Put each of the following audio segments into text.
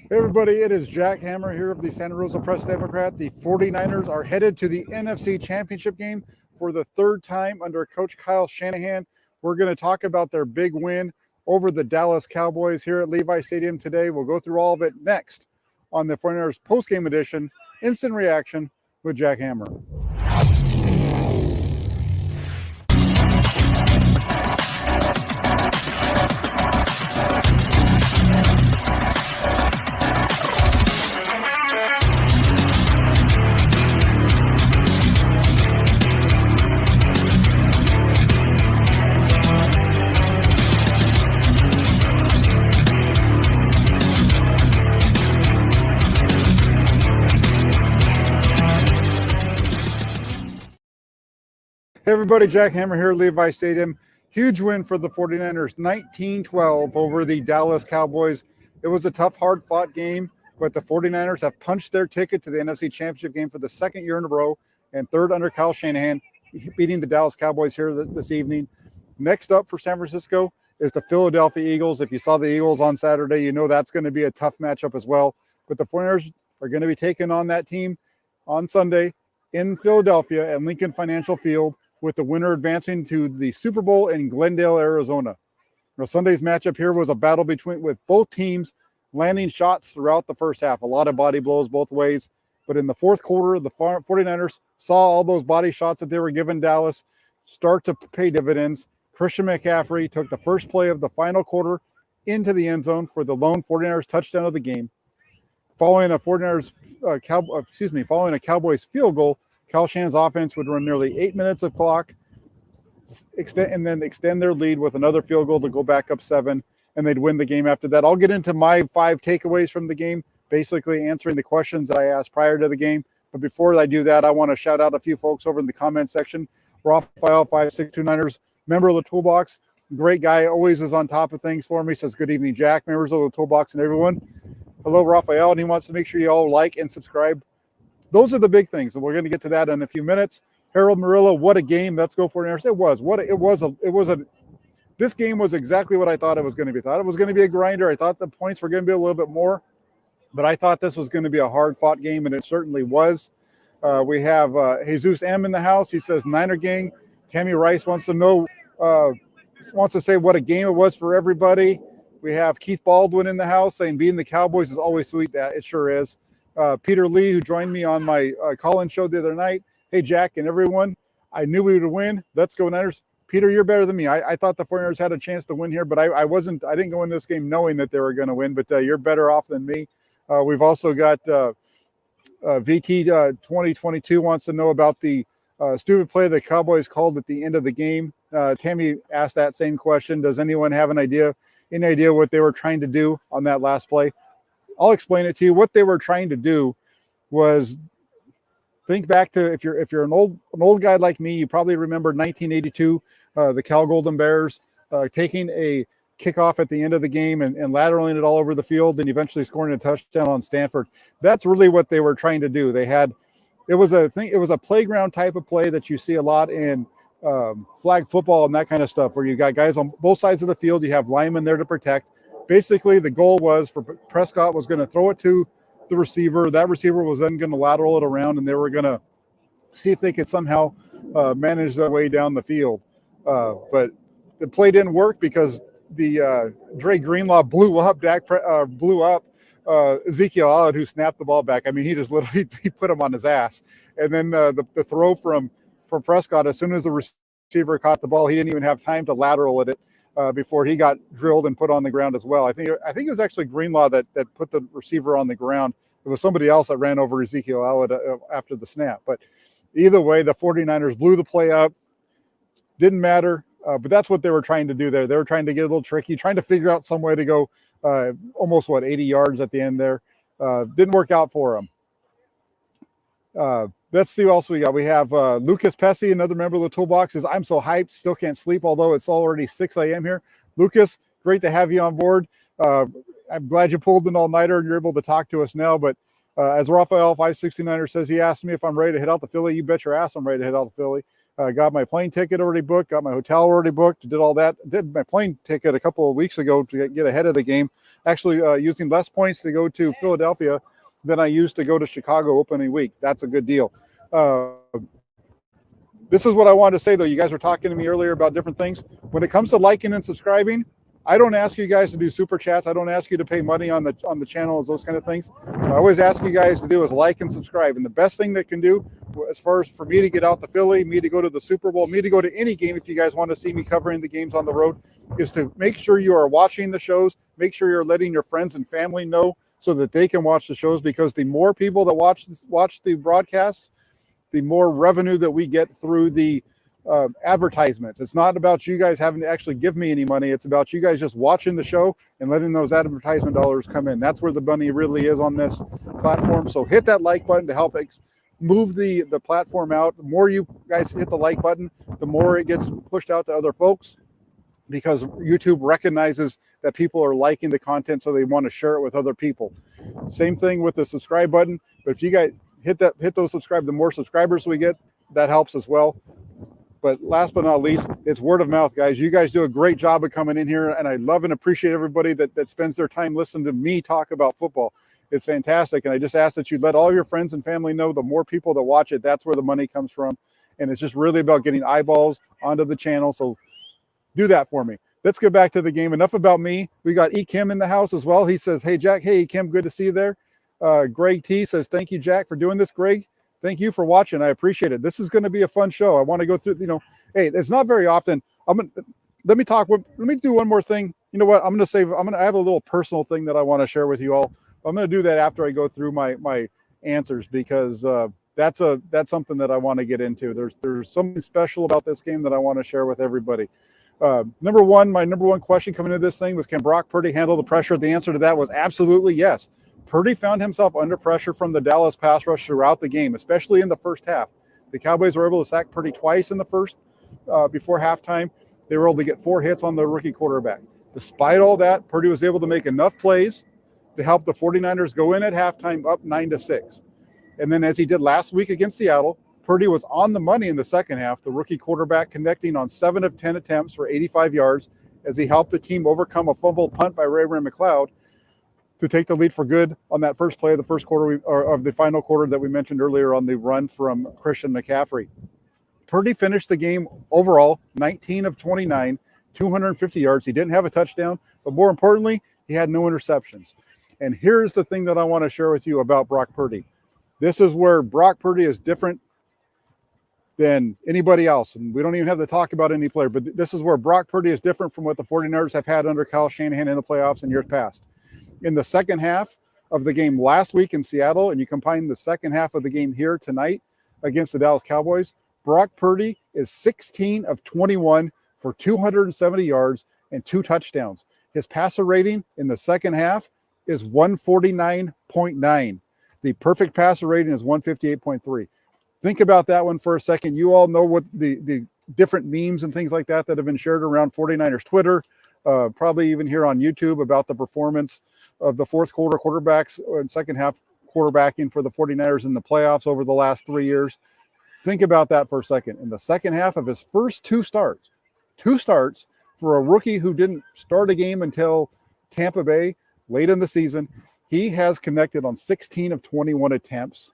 Hey everybody, it is Jack Hammer here of the Santa Rosa Press Democrat. The 49ers are headed to the NFC Championship game for the third time under Coach Kyle Shanahan. We're going to talk about their big win over the Dallas Cowboys here at Levi Stadium today. We'll go through all of it next on the 49ers postgame edition, Instant Reaction with Jack Hammer. Hey everybody, Jack Hammer here at Levi Stadium. Huge win for the 49ers, 19-12 over the Dallas Cowboys. It was a tough, hard-fought game, but the 49ers have punched their ticket to the NFC Championship game for the second year in a row and third under Kyle Shanahan, beating the Dallas Cowboys here this evening. Next up for San Francisco is the Philadelphia Eagles. If you saw the Eagles on Saturday, you know that's going to be a tough matchup as well. But the 49ers are going to be taking on that team on Sunday in Philadelphia at Lincoln Financial Field, with the winner advancing to the Super Bowl in Glendale, Arizona. Now, Sunday's matchup here was a battle with both teams landing shots throughout the first half. A lot of body blows both ways. But in the fourth quarter, the 49ers saw all those body shots that they were giving Dallas start to pay dividends. Christian McCaffrey took the first play of the final quarter into the end zone for the lone 49ers touchdown of the game. Following a Cowboys field goal, Kyle Shanahan's offense would run nearly 8 minutes of clock, extend their lead with another field goal to go back up 7, and they'd win the game after that. I'll get into my 5 takeaways from the game, basically answering the questions that I asked prior to the game. But before I do that, I want to shout out a few folks over in the comment section. Raphael 5629ers, member of the Toolbox, great guy, always is on top of things for me. Says good evening, Jack, members of the Toolbox, and everyone. Hello, Raphael, and he wants to make sure you all like and subscribe. Those are the big things, and we're going to get to that in a few minutes. Harold Murillo, what a game! Let's go for it. This game was exactly what I thought it was going to be. I thought it was going to be a grinder. I thought the points were going to be a little bit more, but I thought this was going to be a hard-fought game, and it certainly was. We have Jesus M in the house. He says, "Niner gang." Tammy Rice wants to say what a game it was for everybody. We have Keith Baldwin in the house saying, "Beating the Cowboys is always sweet." That it sure is. Peter Lee, who joined me on my call-in show the other night. Hey, Jack and everyone, I knew we would win. Let's go Niners. Peter, you're better than me. I thought the 49ers had a chance to win here, but I didn't go into this game knowing that they were going to win, but you're better off than me. We've also got VT 2022 wants to know about the stupid play the Cowboys called at the end of the game. Tammy asked that same question. Does anyone have any idea what they were trying to do on that last play? I'll explain it to you. What they were trying to do was think back to if you're an old guy like me, you probably remember 1982, the Cal Golden Bears taking a kickoff at the end of the game and lateraling it all over the field and eventually scoring a touchdown on Stanford. That's really what they were trying to do. It was a playground type of play that you see a lot in flag football and that kind of stuff, where you got guys on both sides of the field. You have linemen there to protect. Basically, the goal was for Prescott was going to throw it to the receiver. That receiver was then going to lateral it around, and they were going to see if they could somehow manage their way down the field. But the play didn't work because the Dre Greenlaw blew up Ezekiel Elliott, who snapped the ball back. I mean, he just literally put him on his ass. And then the throw from Prescott, as soon as the receiver caught the ball, he didn't even have time to lateral it before he got drilled and put on the ground as well. I think it was actually Greenlaw that put the receiver on the ground. It was somebody else that ran over Ezekiel Elliott after the snap. But either way, the 49ers blew the play up. Didn't matter. But that's what they were trying to do there. They were trying to get a little tricky, trying to figure out some way to go almost 80 yards at the end there. Didn't work out for them. Let's see what else we got. We have Lucas Pesci, another member of the Toolbox, says, "I'm so hyped, still can't sleep, although it's already 6 a.m. here." Lucas, great to have you on board. I'm glad you pulled an all-nighter and you're able to talk to us now. But as Raphael 569er says, he asked me if I'm ready to head out to Philly. You bet your ass I'm ready to head out to Philly. Got my plane ticket already booked, got my hotel already booked, did all that. Did my plane ticket a couple of weeks ago to get ahead of the game, actually using less points to go to Philadelphia than I used to go to Chicago opening week. That's a good deal. This is what I wanted to say, though. You guys were talking to me earlier about different things. When it comes to liking and subscribing, I don't ask you guys to do super chats. I don't ask you to pay money on the channels, those kind of things. What I always ask you guys to do is like and subscribe. And the best thing that can do, as far as for me to get out to Philly, me to go to the Super Bowl, me to go to any game, if you guys want to see me covering the games on the road, is to make sure you are watching the shows. Make sure you're letting your friends and family know so that they can watch the shows, because the more people that watch the broadcasts, the more revenue that we get through the advertisements. It's not about you guys having to actually give me any money. It's about you guys just watching the show and letting those advertisement dollars come in. That's where the money really is on this platform. So hit that like button to help move the platform out. The more you guys hit the like button, the more it gets pushed out to other folks, because YouTube recognizes that people are liking the content, so they want to share it with other people. Same thing with the subscribe button. But if you guys hit those subscribe, the more subscribers we get, that helps as well. But last but not least, it's word of mouth, guys. You guys do a great job of coming in here, and I love and appreciate everybody that spends their time listening to me talk about football. It's fantastic, and I just ask that you let all your friends and family know. The more people that watch it, that's where the money comes from, and it's just really about getting eyeballs onto the channel. So do that for me. Let's get back to the game. Enough about me. We got E. Kim in the house as well. He says, "Hey, Jack." Hey, E. Kim, good to see you there. Greg T says, "Thank you, Jack, for doing this." Greg, thank you for watching. I appreciate it. This is going to be a fun show. I want to go through, hey, it's not very often. Let me do one more thing. You know what? I have a little personal thing that I want to share with you all. I'm going to do that after I go through my answers, because that's something that I want to get into. There's something special about this game that I want to share with everybody. My number one question coming into this thing was, can Brock Purdy handle the pressure? The answer to that was absolutely yes. Purdy found himself under pressure from the Dallas pass rush throughout the game, especially in the first half. The Cowboys were able to sack Purdy twice in the first, before halftime. They were able to get 4 hits on the rookie quarterback. Despite all that, Purdy was able to make enough plays to help the 49ers go in at halftime up 9-6. And then, as he did last week against Seattle, Purdy was on the money in the second half, the rookie quarterback connecting on 7 of 10 attempts for 85 yards as he helped the team overcome a fumble punt by Ray-Ray McCloud to take the lead for good on that first play of the first quarter, of the final quarter that we mentioned earlier on the run from Christian McCaffrey. Purdy finished the game overall 19 of 29, 250 yards. He didn't have a touchdown, but more importantly, he had no interceptions. And here's the thing that I want to share with you about Brock Purdy. This is where Brock Purdy is different than anybody else. And we don't even have to talk about any player, but this is where Brock Purdy is different from what the 49ers have had under Kyle Shanahan in the playoffs in years past. In the second half of the game last week in Seattle, and you combine the second half of the game here tonight against the Dallas Cowboys, Brock Purdy is 16 of 21 for 270 yards and 2 touchdowns. His passer rating in the second half is 149.9. The perfect passer rating is 158.3. Think about that one for a second. You all know what the different memes and things like that have been shared around 49ers Twitter, probably even here on YouTube, about the performance of the fourth quarter quarterbacks and second half quarterbacking for the 49ers in the playoffs over the last 3 years. Think about that for a second. In the second half of his first two starts for a rookie who didn't start a game until Tampa Bay late in the season, he has connected on 16 of 21 attempts,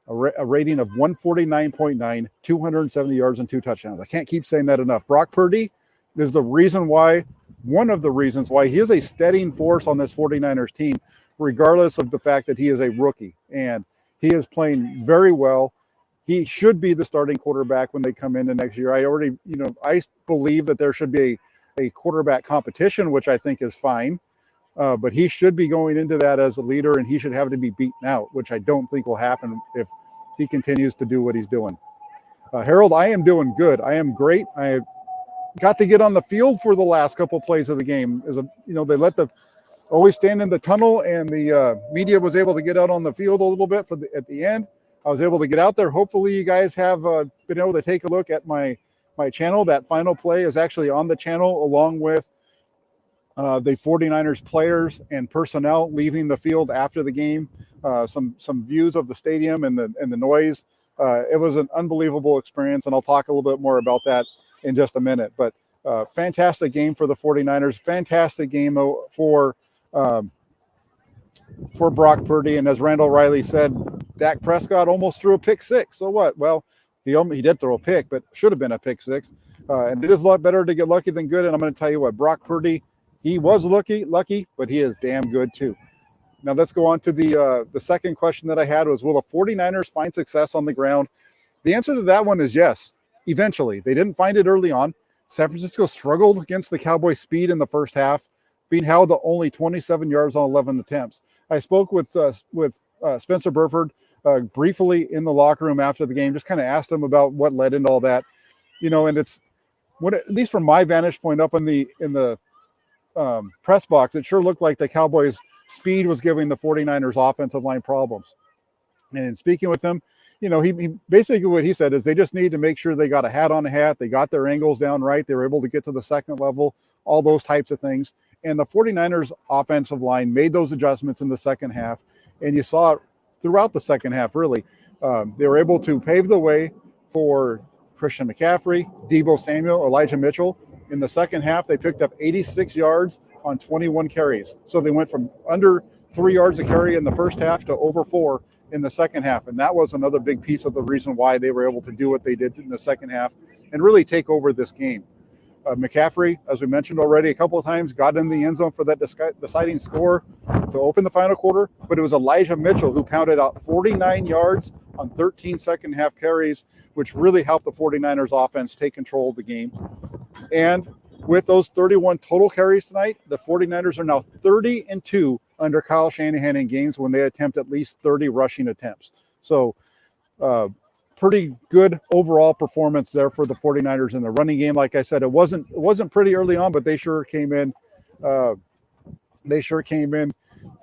a rating of 149.9, 270 yards and 2 touchdowns. I can't keep saying that enough. Brock Purdy is one of the reasons why he is a steadying force on this 49ers team, regardless of the fact that he is a rookie. And he is playing very well. He should be the starting quarterback when they come into next year. I believe that there should be a quarterback competition, which I think is fine. But he should be going into that as a leader, and he should have to be beaten out, which I don't think will happen if he continues to do what he's doing. Harold, I am doing good. I am great. I got to get on the field for the last couple of plays of the game. They always stand in the tunnel, and the media was able to get out on the field a little bit at the end. I was able to get out there. Hopefully you guys have been able to take a look at my channel. That final play is actually on the channel, along with the 49ers players and personnel leaving the field after the game, some views of the stadium and the noise It was an unbelievable experience, and I'll talk a little bit more about that in just a minute. But fantastic game for the 49ers. Fantastic game for Brock Purdy. And as Randall Riley said, Dak Prescott almost threw a pick six. So what? Well, he did throw a pick, but should have been a pick six. And it is a lot better to get lucky than good. And I'm going to tell you what, Brock Purdy, he was lucky, but he is damn good too. Now let's go on to the second question that I had was, will the 49ers find success on the ground? The answer to that one is yes, eventually. They didn't find it early on. San Francisco struggled against the Cowboys' speed in the first half, being held to only 27 yards on 11 attempts. I spoke with Spencer Burford briefly in the locker room after the game, just kind of asked him about what led into all that. And it's, at least from my vantage point up in the press box, it sure looked like the Cowboys' speed was giving the 49ers offensive line problems. And in speaking with him, he basically what he said is they just need to make sure they got a hat on a hat. They got their angles down right. They were able to get to the second level, all those types of things. And the 49ers offensive line made those adjustments in the second half. And you saw it throughout the second half, really. They were able to pave the way for Christian McCaffrey, Deebo Samuel, Elijah Mitchell. In the second half, they picked up 86 yards on 21 carries. So they went from under 3 yards a carry in the first half to over 4 in the second half. And that was another big piece of the reason why they were able to do what they did in the second half and really take over this game. McCaffrey, as we mentioned already a couple of times, got in the end zone for that deciding score to open the final quarter, but it was Elijah Mitchell who pounded out 49 yards on 13 second half carries, which really helped the 49ers offense take control of the game. And with those 31 total carries tonight, the 49ers are now 30-2 under Kyle Shanahan in games when they attempt at least 30 rushing attempts. So pretty good overall performance there for the 49ers in the running game. Like I said, it wasn't pretty early on, but they sure came in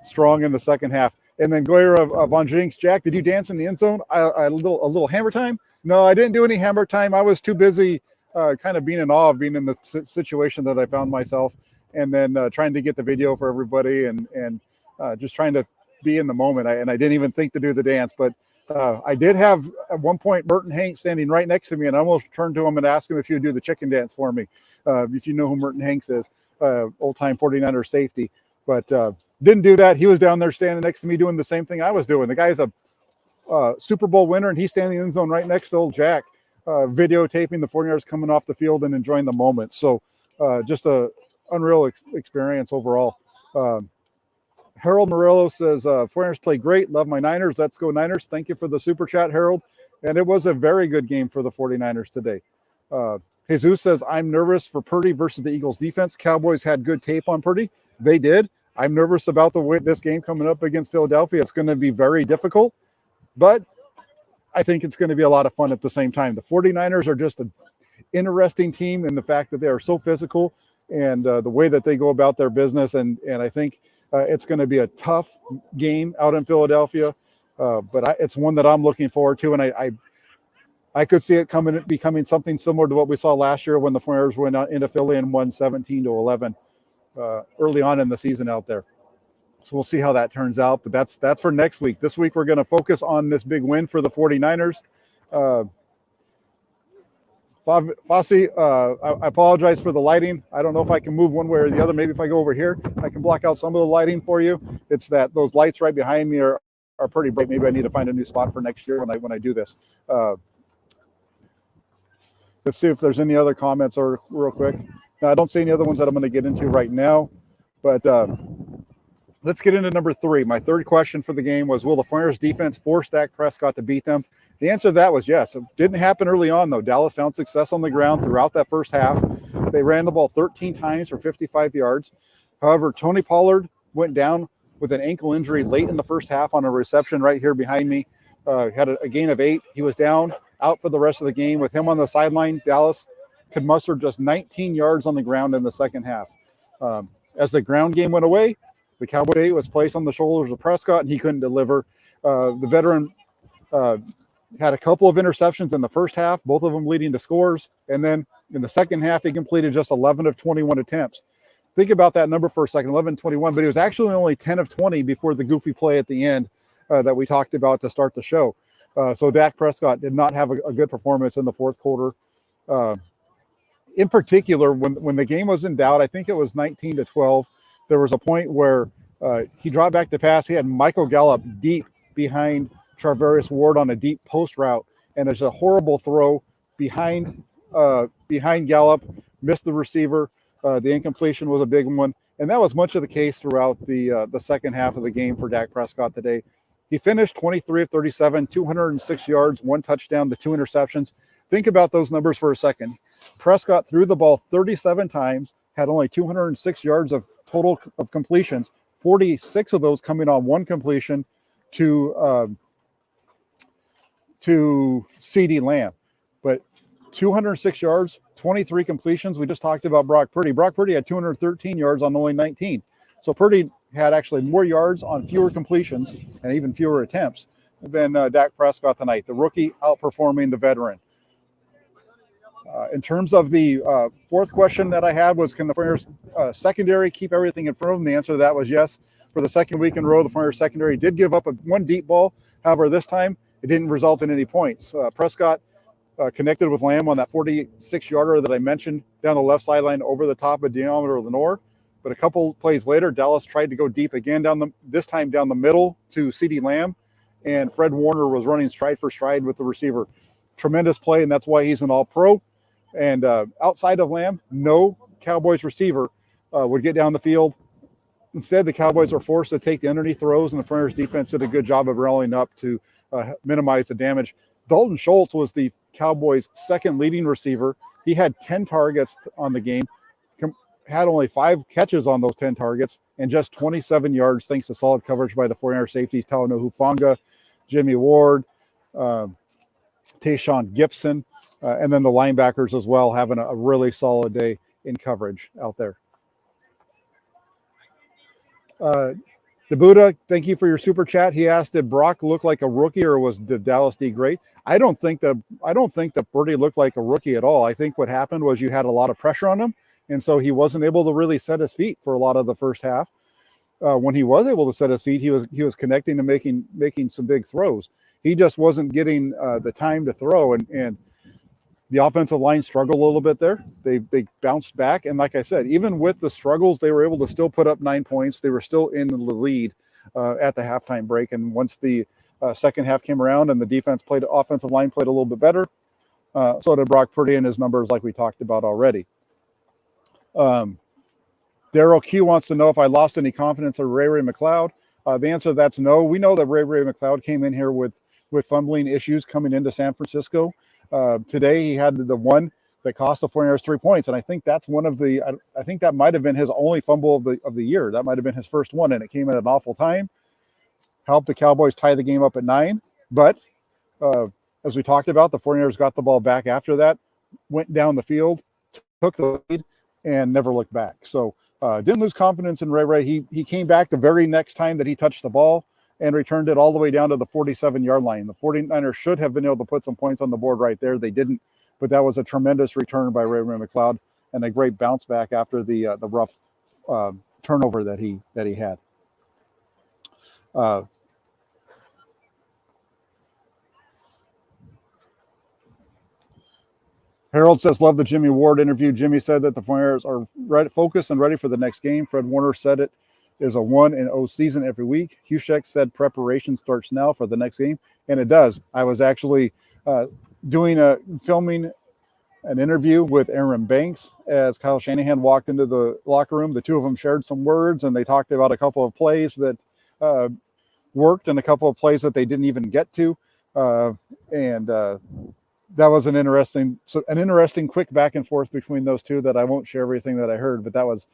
strong in the second half. And then Goyer Von Jinks, Jack, did you dance in the end zone? A little hammer time? No, I didn't do any hammer time. I was too busy kind of being in awe of being in the situation that I found myself, and then trying to get the video for everybody and just trying to be in the moment. I didn't even think to do the dance, but I did have at one point Merton Hanks standing right next to me, and I almost turned to him and asked him if he would do the chicken dance for me. If you know who Merton Hanks is, old-time 49er safety, but didn't do that. He was down there standing next to me doing the same thing I was doing. The guy's a Super Bowl winner, and he's standing in the zone right next to old Jack, videotaping the 49ers coming off the field and enjoying the moment. So just a unreal experience overall. Harold Morello says, 49ers play great. Love my Niners. Let's go Niners. Thank you for the super chat, Harold. And it was a very good game for the 49ers today. Jesus says, I'm nervous for Purdy versus the Eagles defense. Cowboys had good tape on Purdy. They did. I'm nervous about this game coming up against Philadelphia. It's going to be very difficult, but I think it's going to be a lot of fun at the same time. The 49ers are just an interesting team in the fact that they are so physical and the way that they go about their business. And I think it's going to be a tough game out in Philadelphia, but it's one that I'm looking forward to. And I could see it becoming something similar to what we saw last year when the 49ers went out into Philly and won 17-11 early on in the season out there. So we'll see how that turns out, but that's for next week. This week, we're going to focus on this big win for the 49ers. Fossey, I apologize for the lighting. I don't know if I can move one way or the other. Maybe if I go over here, I can block out some of the lighting for you. It's that those lights right behind me are pretty bright. Maybe I need to find a new spot for next year when I do this. Let's see if there's any other comments or real quick. Now, I don't see any other ones that I'm going to get into right now, but let's get into number 3. My third question for the game was, will the 49ers defense force Dak Prescott to beat them? The answer to that was yes. It didn't happen early on, though. Dallas found success on the ground throughout that first half. They ran the ball 13 times for 55 yards. However, Tony Pollard went down with an ankle injury late in the first half on a reception right here behind me. Had a gain of 8. He was down, out for the rest of the game. With him on the sideline, Dallas could muster just 19 yards on the ground in the second half. As the ground game went away, the Cowboy was placed on the shoulders of Prescott, and he couldn't deliver. The veteran had a couple of interceptions in the first half, both of them leading to scores. And then in the second half, he completed just 11 of 21 attempts. Think about that number for a second, 11-21, but he was actually only 10 of 20 before the goofy play at the end that we talked about to start the show. So Dak Prescott did not have a good performance in the fourth quarter. In particular, when the game was in doubt, I think it was 19-12. There was a point where he dropped back to pass. He had Michael Gallup deep behind Charvarius Ward on a deep post route, and there's a horrible throw behind Gallup, missed the receiver. The incompletion was a big one, and that was much of the case throughout the second half of the game for Dak Prescott today. He finished 23 of 37, 206 yards, 1 touchdown, the 2 interceptions. Think about those numbers for a second. Prescott threw the ball 37 times, had only 206 yards of total of completions, 46 of those coming on 1 completion to CeeDee Lamb. But 206 yards, 23 completions. We just talked about Brock Purdy. Brock Purdy had 213 yards on only 19. So Purdy had actually more yards on fewer completions and even fewer attempts than Dak Prescott tonight. The rookie outperforming the veteran. In terms of the fourth question that I had was, can the 49ers secondary keep everything in front of them? The answer to that was yes. For the second week in a row, the 49ers secondary did give up one deep ball. However, this time it didn't result in any points. Prescott connected with Lamb on that 46-yarder that I mentioned down the left sideline over the top of Deommodore Lenoir. But a couple plays later, Dallas tried to go deep again this time down the middle to CeeDee Lamb, and Fred Warner was running stride for stride with the receiver. Tremendous play, and that's why he's an all-pro. And outside of Lamb, no Cowboys receiver would get down the field. Instead, the Cowboys were forced to take the underneath throws, and the 49ers defense did a good job of rallying up to minimize the damage. Dalton Schultz was the Cowboys' second leading receiver. He had 10 targets on the game, had only 5 catches on those 10 targets, and just 27 yards thanks to solid coverage by the 49er safeties, Talanoa Hufanga, Jimmy Ward, Tayshaun Gibson, and then the linebackers as well, having a really solid day in coverage out there. Debuda, thank you for your super chat. He asked, did Brock look like a rookie, or did Dallas D great? I don't think that Purdy looked like a rookie at all. I think what happened was you had a lot of pressure on him, and so he wasn't able to really set his feet for a lot of the first half. When he was able to set his feet, he was connecting and making some big throws. He just wasn't getting the time to throw, and the offensive line struggled a little bit there. They bounced back, and like I said, even with the struggles, they were able to still put up 9 points. They were still in the lead at the halftime break, and once the second half came around and the offensive line played a little bit better, so did Brock Purdy and his numbers, like we talked about already. Daryl Q wants to know if I lost any confidence in Ray McLeod. The answer to that's no. We know that Ray McLeod came in here with fumbling issues coming into San Francisco. Today he had the one that cost the 49ers 3 points, and I think that's one of the. I think that might have been his only fumble of the year. That might have been his first one, and it came at an awful time. Helped the Cowboys tie the game up at 9, but as we talked about, the 49ers got the ball back after that, went down the field, took the lead, and never looked back. So didn't lose confidence in Ray. He came back the very next time that he touched the ball and returned it all the way down to the 47-yard line. The 49ers should have been able to put some points on the board right there. They didn't, but that was a tremendous return by Ray McLeod and a great bounce back after the rough turnover that he had. Harold says, love the Jimmy Ward interview. Jimmy said that the 49ers are focused and ready for the next game. Fred Warner said it is a 1-0 season every week. Hushek said preparation starts now for the next game, and it does. I was actually filming an interview with Aaron Banks as Kyle Shanahan walked into the locker room. The two of them shared some words, and they talked about a couple of plays that worked and a couple of plays that they didn't even get to. That was an interesting quick back and forth between those two that I won't share everything that I heard, but that was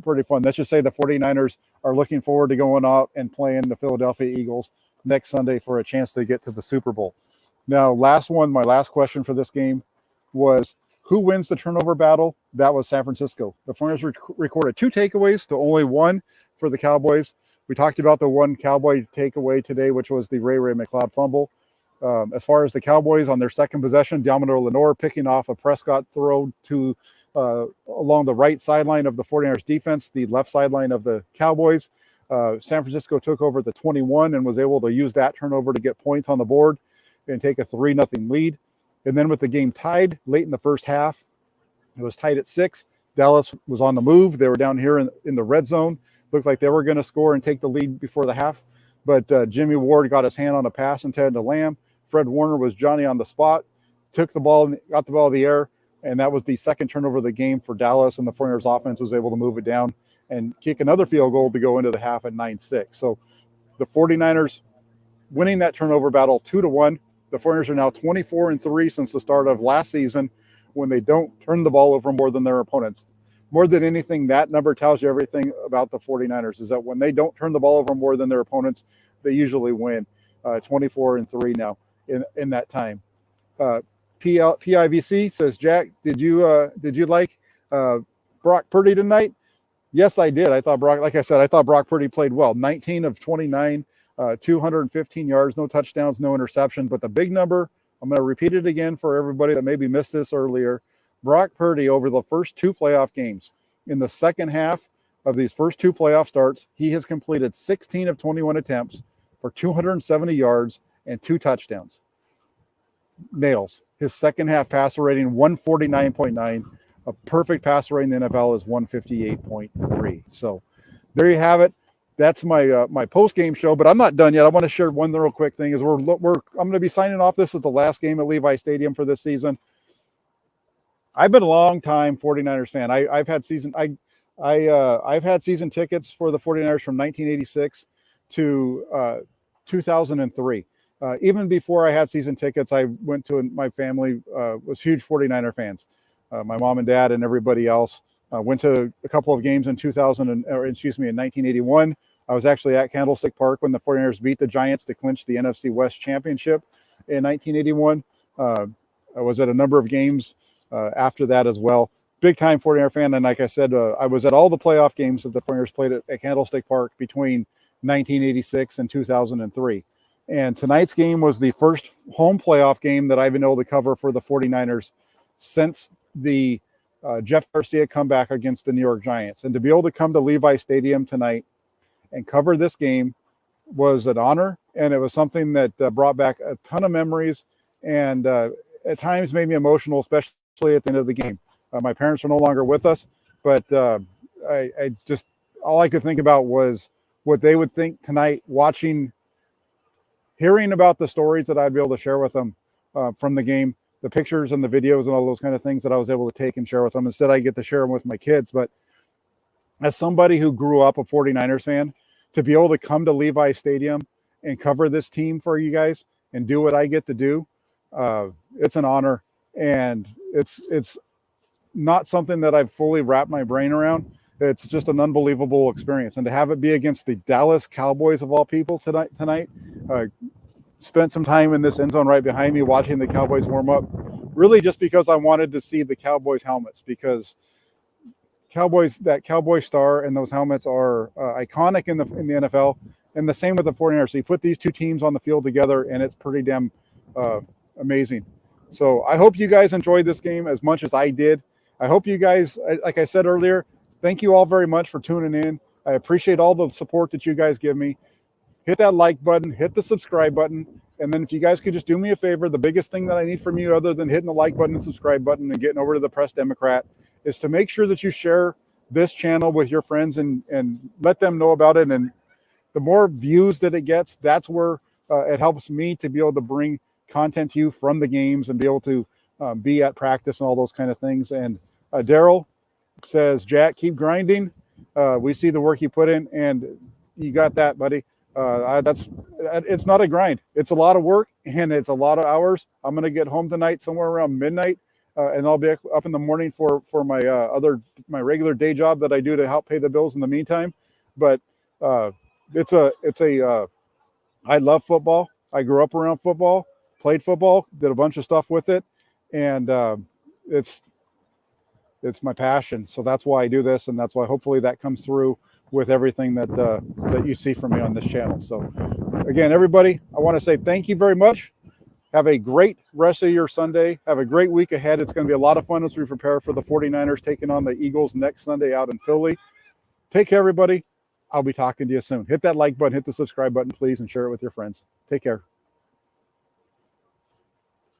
pretty fun. Let's just say the 49ers are looking forward to going out and playing the Philadelphia Eagles next Sunday for a chance to get to the Super Bowl. Now, my last question for this game was, who wins the turnover battle? That was San Francisco. The 49ers recorded 2 takeaways to only 1 for the Cowboys. We talked about the one Cowboy takeaway today, which was the Ray McLeod fumble. As far as the Cowboys on their second possession, Deommodore Lenoir picking off a Prescott throw to along the right sideline of the 49ers defense, the left sideline of the Cowboys. San Francisco took over the 21 and was able to use that turnover to get points on the board. and take a 3-0 lead. And then with the game tied late in the first half, it was tied at 6. Dallas was on the move. They were down here in the red zone. Looked like they were going to score and take the lead before the half. But Jimmy Ward got his hand on a pass intended to Lamb. Fred Warner was Johnny on the spot, took the ball, got the ball in the air, and that was the second turnover of the game for Dallas, and the 49ers offense was able to move it down and kick another field goal to go into the half at 9-6. So the 49ers winning that turnover battle 2-1. The 49ers are now 24-3 since the start of last season when they don't turn the ball over more than their opponents. More than anything, that number tells you everything about the 49ers, is that when they don't turn the ball over more than their opponents, they usually win. 24-3 now in that time. PIVC says, Jack, did you like Brock Purdy tonight? Yes, I did. I thought Brock Purdy played well. 19 of 29, 215 yards, no touchdowns, no interception. But the big number, I'm going to repeat it again for everybody that maybe missed this earlier. Brock Purdy, over the first 2 playoff games, in the second half of these first 2 playoff starts, he has completed 16 of 21 attempts for 270 yards and 2 touchdowns. Nails. His second half passer rating, 149.9. A perfect passer rating in the NFL is 158.3. So there you have it. That's my my post-game show, but I'm not done yet. I want to share one real quick thing. I'm going to be signing off. This is the last game at Levi Stadium for this season. I've been a long time 49ers fan. I've had season tickets for the 49ers from 1986 to 2003. Even before I had season tickets, I went to my family was huge 49er fans. My mom and dad and everybody else went to a couple of games in 1981. I was actually at Candlestick Park when the 49ers beat the Giants to clinch the NFC West Championship in 1981. I was at a number of games after that as well. Big time 49er fan. And like I said, I was at all the playoff games that the 49ers played at Candlestick Park between 1986 and 2003. And tonight's game was the first home playoff game that I've been able to cover for the 49ers since the Jeff Garcia comeback against the New York Giants. And to be able to come to Levi Stadium tonight and cover this game was an honor. And it was something that brought back a ton of memories and at times made me emotional, especially at the end of the game. My parents are no longer with us, but I just, all I could think about was what they would think tonight hearing about the stories that I'd be able to share with them from the game, the pictures and the videos and all those kind of things that I was able to take and share with them. Instead, I get to share them with my kids. But as somebody who grew up a 49ers fan, to be able to come to Levi Stadium and cover this team for you guys and do what I get to do, it's an honor. And it's not something that I've fully wrapped my brain around. It's just an unbelievable experience. And to have it be against the Dallas Cowboys of all people tonight, spent some time in this end zone right behind me watching the Cowboys warm up, really just because I wanted to see the Cowboys helmets, because that Cowboy star and those helmets are iconic in the NFL, and the same with the 49ers. So you put these two teams on the field together and it's pretty damn amazing. So I hope you guys enjoyed this game as much as I did. I hope you guys, like I said earlier, thank you all very much for tuning in. I appreciate all the support that you guys give me. Hit that like button, hit the subscribe button. And then if you guys could just do me a favor, the biggest thing that I need from you, other than hitting the like button and subscribe button and getting over to the Press Democrat, is to make sure that you share this channel with your friends and let them know about it. And the more views that it gets, that's where it helps me to be able to bring content to you from the games and be able to be at practice and all those kind of things. And Daryl says, Jack, keep grinding. We see the work you put in, and you got that, buddy. It's not a grind. It's a lot of work and it's a lot of hours. I'm going to get home tonight somewhere around midnight, and I'll be up in the morning for my regular day job that I do to help pay the bills in the meantime. But I love football. I grew up around football, played football, did a bunch of stuff with it, and it's my passion. So that's why I do this, and that's why hopefully that comes through with everything that you see from me on this channel. So again, everybody, I want to say thank you very much. Have a great rest of your Sunday. Have a great week ahead. It's going to be a lot of fun as we prepare for the 49ers taking on the Eagles next Sunday out in Philly. Take care, everybody. I'll be talking to you soon. Hit that like button, hit the subscribe button, please, and share it with your friends. Take care.